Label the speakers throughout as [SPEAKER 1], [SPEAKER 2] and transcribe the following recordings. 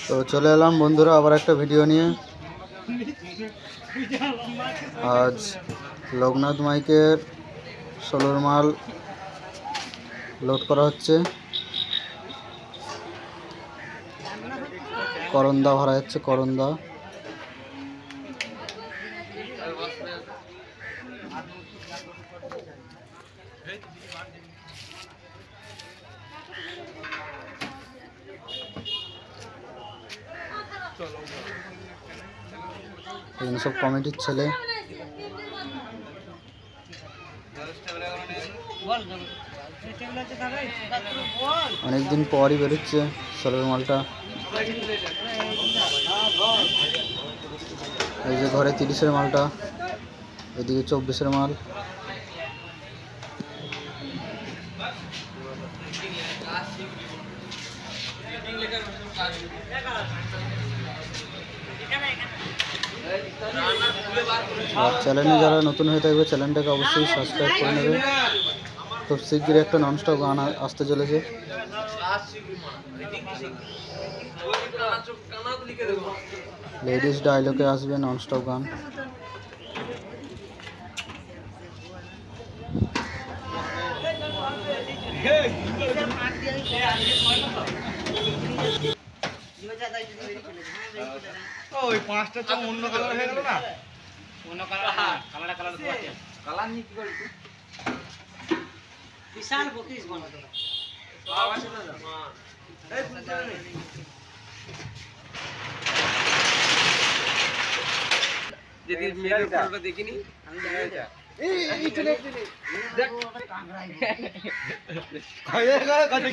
[SPEAKER 1] তো চলে এলাম বন্ধুরা আবার একটা ভিডিও নিয়ে। আজ লোকনাথ মাইকের 16 মাল লোড করা হচ্ছে, করন্দা ভরা যাচ্ছে। করন্দা এখানে সব কমিটির ছেলে। অনেকদিন পরই বেরোচ্ছে 16 মালটা। এই যে ঘরে 30-এর মালটা, এদিকে 24-এর মাল। আর চ্যানেলে যারা নতুন হয়ে থাকবে চ্যানেলটাকে অবশ্যই সাবস্ক্রাইব করে নেবে। খুব শিগগিরই একটা ননস্টপ গান আসতে চলেছে। লেডিস ডায়লগে আসবে ননস্টপ গান।
[SPEAKER 2] ওই পাঁচটা চোখ অন্য কালার হয়ে গেল না, অন্য কালার কালার কালার কালার নি কি করলি বিশাল বকিস বানাতো আওয়াজ না এই পুত্র নেই যদি মেরে ফটোটা দেখিনি আমি জানি না এই চলে দেখ খাইয়ে গেল কাজে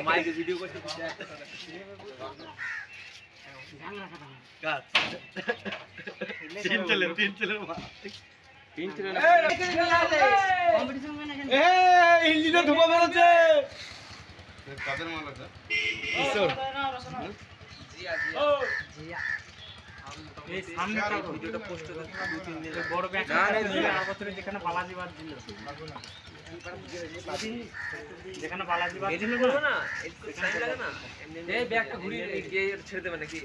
[SPEAKER 2] মাইক ভিডিও করতে গাছ তিন চলে কম্পিটিশন মানে এ ইঞ্জিনে ধোঁয়া বেরোচ্ছে। কাদের মাল আছে কিশোর জিয়া জিয়া এই সামনেটা ভিডিওটা পোস্ট করে 2-3 দিন বড় ব্যাগ আগতরে যেখানে বালাজি বাদ দিল যেখানে বালাজি বাদ দিল না এই ব্যাগটা ঘুরিয়ে গিয়ে ছেড়ে দেবে নাকি।